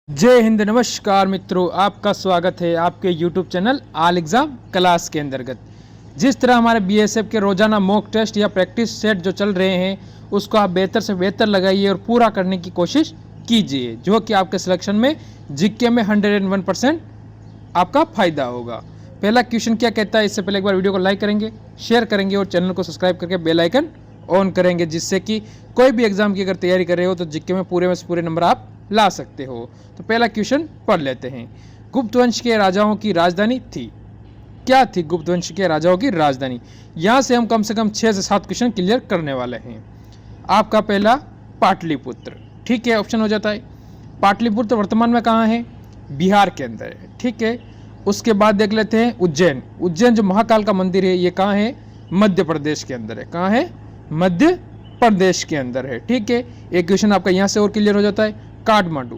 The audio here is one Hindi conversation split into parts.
जय हिंद। नमस्कार मित्रों, आपका स्वागत है आपके YouTube channel all exam class के अंतर्गत। जिस तरह हमारे BSF के रोज़ाना मॉक टेस्ट या प्रैक्टिस सेट जो चल रहे हैं उसको आप बेहतर से बेहतर लगाइए और पूरा करने की कोशिश कीजिए, जो कि आपके सिलेक्शन में जीके में 101% आपका फ़ायदा होगा। पहला क्वेश्चन क्या कहता है, इससे पहले एक बार वीडियो को लाइक करेंगे, शेयर करेंगे और चैनल को सब्सक्राइब करके बेल आइकन ऑन करेंगे, जिससे कि कोई भी एग्जाम की अगर तैयारी कर रहे हो तो जीके में से पूरे नंबर आप ला सकते हो। तो पहला क्वेश्चन पढ़ लेते हैं। गुप्त वंश के राजाओं की राजधानी थी। क्या थी गुप्त वंश के राजाओं की राजधानी? यहाँ से कम 6 से 7 क्वेश्चन क्लियर करने वाले हैं। आपका पहला पाटलिपुत्र, ठीक है, ऑप्शन हो जाता है। पाटलिपुत्र वर्तमान में कहाँ है? बिहार के अंदर है, ठीक है। उसके बाद देख लेते हैं उज्जैन। उज्जैन जो महाकाल का मंदिर है ये कहाँ है? मध्य प्रदेश के अंदर है। कहाँ है? मध्य प्रदेश के अंदर है, ठीक है। एक क्वेश्चन आपका यहाँ से और क्लियर हो जाता है। काठमांडू,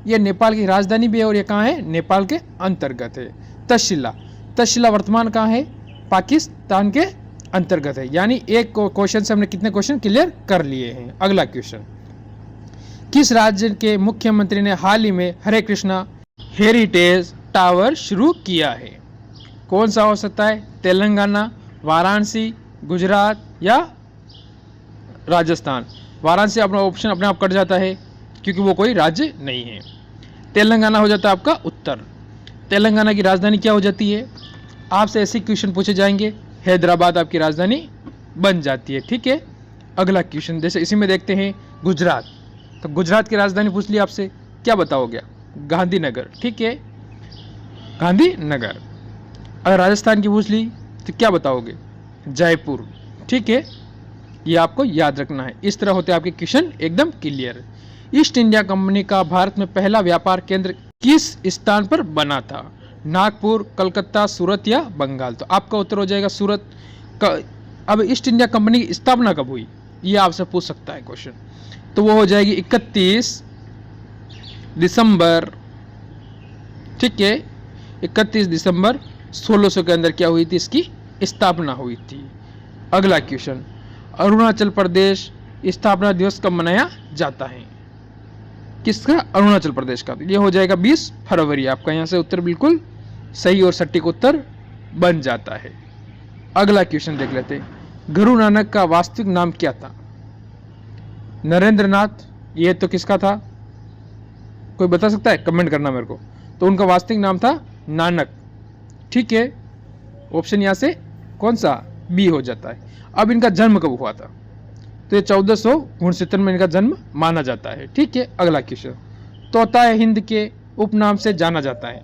ये नेपाल की राजधानी भी है और ये कहाँ है? नेपाल के अंतर्गत है। तक्षशिला, तक्षशिला वर्तमान कहाँ है? पाकिस्तान के अंतर्गत है। यानी एक क्वेश्चन से हमने कितने क्वेश्चन क्लियर कर लिए हैं। अगला क्वेश्चन, किस राज्य के मुख्यमंत्री ने हाल ही में हरे कृष्णा हेरिटेज टावर शुरू किया है? कौन सा हो सकता है? तेलंगाना, वाराणसी, गुजरात या राजस्थान? वाराणसी अपना ऑप्शन अपने आप कट जाता है क्योंकि वो कोई राज्य नहीं है। तेलंगाना हो जाता है आपका उत्तर। तेलंगाना की राजधानी क्या हो जाती है? आपसे ऐसे क्वेश्चन पूछे जाएंगे। हैदराबाद आपकी राजधानी बन जाती है, ठीक है। अगला क्वेश्चन जैसे इसी में देखते हैं गुजरात। तो गुजरात की राजधानी पूछ ली आपसे, क्या बताओगे? गांधीनगर, ठीक है, गांधीनगर। अगर राजस्थान की पूछ ली तो क्या बताओगे? जयपुर, ठीक है। ये आपको याद रखना है। इस तरह होते हैं आपके क्वेश्चन एकदम क्लियर। ईस्ट इंडिया कंपनी का भारत में पहला व्यापार केंद्र किस स्थान पर बना था? नागपुर, कलकत्ता, सूरत या बंगाल? तो आपका उत्तर हो जाएगा सूरत का। अब ईस्ट इंडिया कंपनी की स्थापना कब हुई, ये आपसे पूछ सकता है क्वेश्चन। तो वो हो जाएगी 31 दिसंबर, ठीक है। 31 दिसंबर 1600 के अंदर क्या हुई थी? इसकी स्थापना हुई थी। अगला क्वेश्चन, अरुणाचल प्रदेश स्थापना दिवस कब मनाया जाता है? किसका? अरुणाचल प्रदेश का। ये हो जाएगा 20 फरवरी। आपका यहाँ से उत्तर बिल्कुल सही और सटीक उत्तर बन जाता है। अगला क्वेश्चन देख लेते हैं। गुरु नानक का वास्तविक नाम क्या था? नरेंद्र नाथ, ये तो किसका था? कोई बता सकता है? कमेंट करना मेरे को। तो उनका वास्तविक नाम था नानक, ठीक है। ऑप्शन यहाँ से कौन सा? बी हो जाता है। अब इनका जन्म कब हुआ था? तो ये 1469 में इनका जन्म माना जाता है, ठीक है। अगला क्वेश्चन, तोता हिंद के उपनाम से जाना जाता है?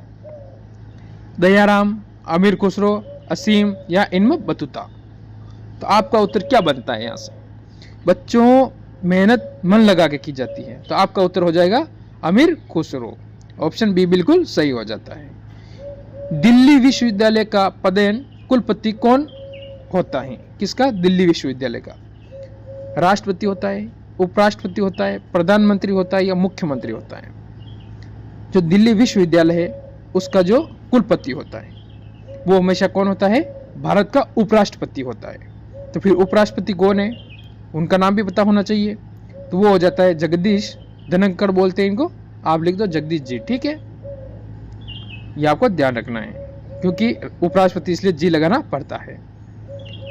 दयाराम, अमीर खुसरो, असीम या इल्म बतूता? तो आपका उत्तर क्या बनता है? यहाँ से बच्चों मेहनत मन लगा के की जाती है, तो आपका उत्तर हो जाएगा अमीर खुसरो। ऑप्शन बी बिल्कुल सही हो जाता है। दिल्ली विश्वविद्यालय का पदेन कुलपति कौन होता है? किसका? दिल्ली विश्वविद्यालय का। राष्ट्रपति होता है, उपराष्ट्रपति होता है, प्रधानमंत्री होता है या मुख्यमंत्री होता है? जो दिल्ली विश्वविद्यालय है उसका जो कुलपति होता है वो हमेशा कौन होता है? भारत का उपराष्ट्रपति होता है। तो फिर उपराष्ट्रपति कौन है? उनका नाम भी पता होना चाहिए। तो वो हो जाता है जगदीश धनखड़, बोलते हैं इनको, आप लिख दो जगदीश जी, ठीक है। ये आपको ध्यान रखना है क्योंकि उपराष्ट्रपति इसलिए जी लगाना पड़ता है।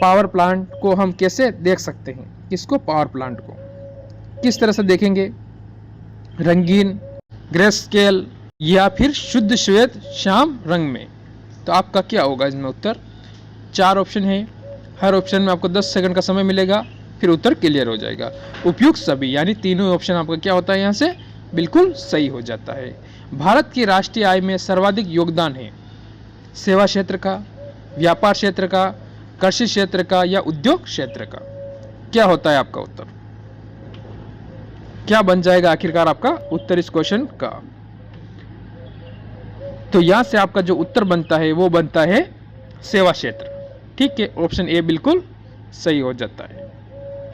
पावर प्लांट को हम कैसे देख सकते हैं? किसको? पावर प्लांट को किस तरह से देखेंगे? रंगीन, ग्रे स्केल या फिर शुद्ध श्वेत श्याम रंग में? तो आपका क्या होगा इसमें उत्तर? 4 ऑप्शन है, हर ऑप्शन में आपको 10 सेकंड का समय मिलेगा, फिर उत्तर क्लियर हो जाएगा। उपयुक्त सभी, यानी तीनों ऑप्शन आपका क्या होता है? यहाँ से बिल्कुल सही हो जाता है। भारत की राष्ट्रीय आय में सर्वाधिक योगदान है सेवा क्षेत्र का, व्यापार क्षेत्र का, कृषि क्षेत्र का या उद्योग क्षेत्र का? क्या होता है आपका उत्तर? क्या बन जाएगा आखिरकार आपका उत्तर इस क्वेश्चन का? तो यहां से आपका जो उत्तर बनता है वो बनता है सेवा क्षेत्र, ठीक है। ऑप्शन ए बिल्कुल सही हो जाता है।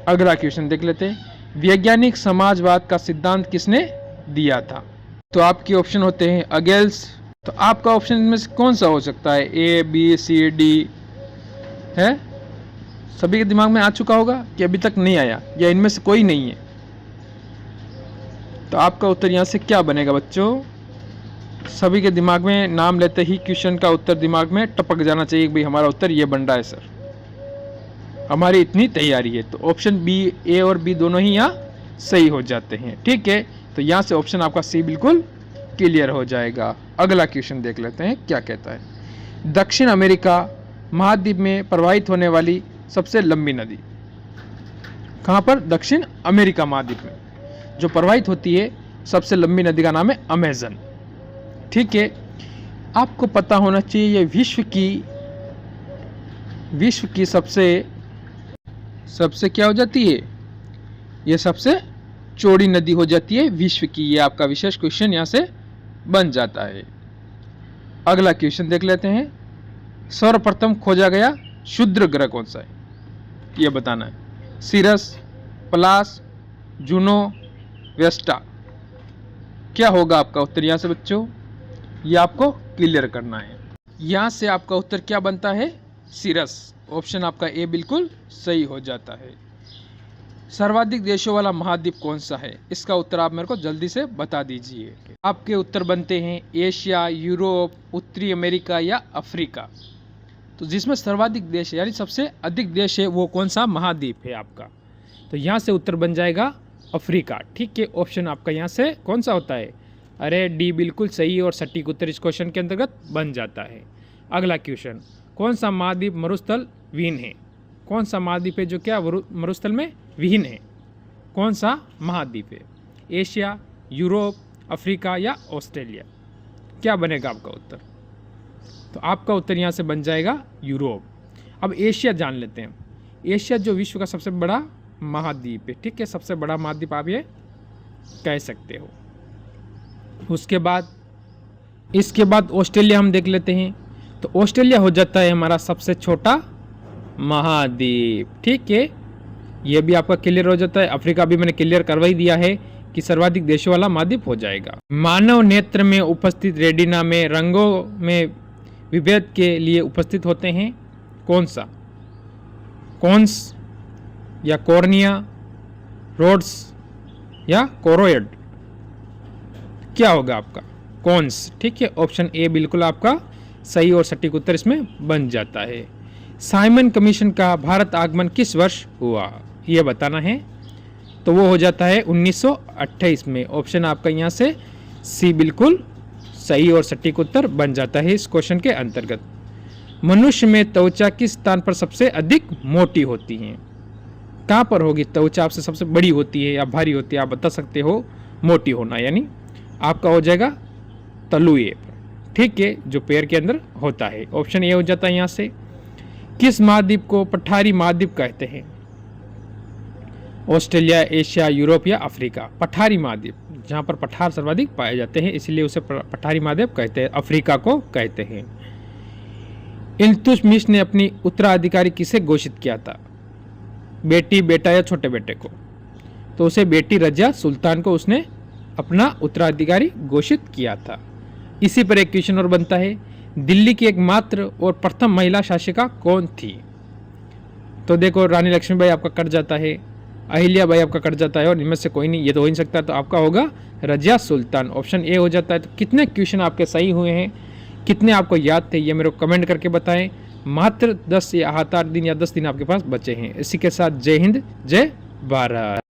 अगला क्वेश्चन देख लेते हैं। वैज्ञानिक समाजवाद का सिद्धांत किसने दिया था? तो आपके ऑप्शन होते हैं अगेल्स। तो आपका ऑप्शन इनमें से कौन सा हो सकता है? ए, बी, सी, डी है? सभी के दिमाग में आ चुका होगा कि अभी तक नहीं आया, या इनमें से कोई नहीं है? तो आपका उत्तर यहाँ से क्या बनेगा बच्चों? सभी के दिमाग में नाम लेते ही क्वेश्चन का उत्तर दिमाग में टपक जाना चाहिए कि भाई हमारा उत्तर ये बन रहा है सर, हमारी इतनी तैयारी है। तो ऑप्शन बी, ए और बी दोनों ही यहाँ सही हो जाते हैं। ठीक है, तो यहाँ से ऑप्शन आपका सी बिल्कुल क्लियर हो जाएगा। अगला क्वेश्चन देख लेते हैं क्या कहता है। दक्षिण अमेरिका महाद्वीप में प्रवाहित होने वाली सबसे लंबी नदी कहाँ पर? दक्षिण अमेरिका महाद्वीप में जो प्रवाहित होती है सबसे लंबी नदी का नाम है अमेजन। ठीक है, आपको पता होना चाहिए ये विश्व की सबसे क्या हो जाती है, ये सबसे चौड़ी नदी हो जाती है विश्व की। ये आपका विशेष क्वेश्चन यहाँ से बन जाता है। अगला क्वेश्चन देख लेते हैं। सर्वप्रथम खोजा गया क्षुद्र ग्रह कौन सा है, ये बताना है। सीरस, प्लास, जूनो, वेस्टा, क्या होगा आपका उत्तर यहाँ से बच्चों? ये आपको क्लियर करना है। यहाँ से आपका उत्तर क्या बनता है? सीरस। ऑप्शन आपका ए बिल्कुल सही हो जाता है। सर्वाधिक देशों वाला महाद्वीप कौन सा है, इसका उत्तर आप मेरे को जल्दी से बता दीजिए। आपके उत्तर बनते हैं एशिया, यूरोप, उत्तरी अमेरिका या अफ्रीका। तो जिसमें सर्वाधिक देश है यानी सबसे अधिक देश है वो कौन सा महाद्वीप है आपका? तो यहाँ से उत्तर बन जाएगा अफ्रीका। ठीक है, ऑप्शन आपका यहाँ से कौन सा होता है? अरे डी बिल्कुल सही और सटीक उत्तर इस क्वेश्चन के अंतर्गत बन जाता है। अगला क्वेश्चन, कौन सा महाद्वीप मरुस्थल विहीन है? कौन सा महाद्वीप है जो क्या मरुस्थल में विहीन है? कौन सा महाद्वीप है? एशिया, यूरोप, अफ्रीका या ऑस्ट्रेलिया? क्या बनेगा आपका उत्तर? तो आपका उत्तर यहाँ से बन जाएगा यूरोप। अब एशिया जान लेते हैं। एशिया जो विश्व का सबसे बड़ा महाद्वीप है। ठीक है, सबसे बड़ा महाद्वीप आप ये कह सकते हो। इसके बाद ऑस्ट्रेलिया हम देख लेते हैं। तो ऑस्ट्रेलिया हो जाता है हमारा सबसे छोटा महाद्वीप। ठीक है, ये भी आपका क्लियर हो जाता है। अफ्रीका भी मैंने क्लियर करवा ही दिया है कि सर्वाधिक देशों वाला महाद्वीप हो जाएगा। मानव नेत्र में उपस्थित रेटिना में रंगों में विभेद के लिए उपस्थित होते हैं कौन सा? कॉन्स या कॉर्निया, रोड्स या कोरोइड? क्या होगा आपका? कॉन्स। ठीक है, ऑप्शन ए बिल्कुल आपका सही और सटीक उत्तर इसमें बन जाता है। साइमन कमीशन का भारत आगमन किस वर्ष हुआ, यह बताना है। तो वो हो जाता है 1928 में। ऑप्शन आपका यहाँ से सी बिल्कुल सही और सटीक उत्तर बन जाता है इस क्वेश्चन के अंतर्गत। मनुष्य में त्वचा किस स्थान पर सबसे अधिक मोटी होती है? कहाँ पर होगी त्वचा आपसे सबसे बड़ी होती है या भारी होती है, आप बता सकते हो। मोटी होना यानी आपका हो जाएगा तलुए पर। ठीक है, जो पैर के अंदर होता है। ऑप्शन ए हो जाता है यहाँ से। किस महाद्वीप को पठारी महाद्वीप कहते हैं? ऑस्ट्रेलिया, एशिया, यूरोप या अफ्रीका? पठारी महाद्वीप, जहाँ पर पठार सर्वाधिक पाए जाते हैं इसलिए उसे पठारी महाद्वीप कहते हैं, अफ्रीका को कहते हैं। इल्तुतमिश ने अपनी उत्तराधिकारी किसे घोषित किया था? बेटी, बेटा या छोटे बेटे को? तो उसे बेटी रजिया सुल्तान को उसने अपना उत्तराधिकारी घोषित किया था। इसी पर एक क्वेश्चन और बनता है। दिल्ली की एकमात्र और प्रथम महिला शासिका कौन थी? तो देखो, रानी लक्ष्मीबाई आपका कट जाता है, अहिल्या बाई आपका कट जाता है और इनमें से कोई नहीं, ये तो हो ही नहीं सकता। तो आपका होगा रजिया सुल्तान। ऑप्शन ए हो जाता है। तो कितने क्वेश्चन आपके सही हुए हैं, कितने आपको याद थे, ये मेरे को कमेंट करके बताएं। मात्र 10 या 8 दिन या 10 दिन आपके पास बचे हैं। इसी के साथ जय हिंद, जय भारत।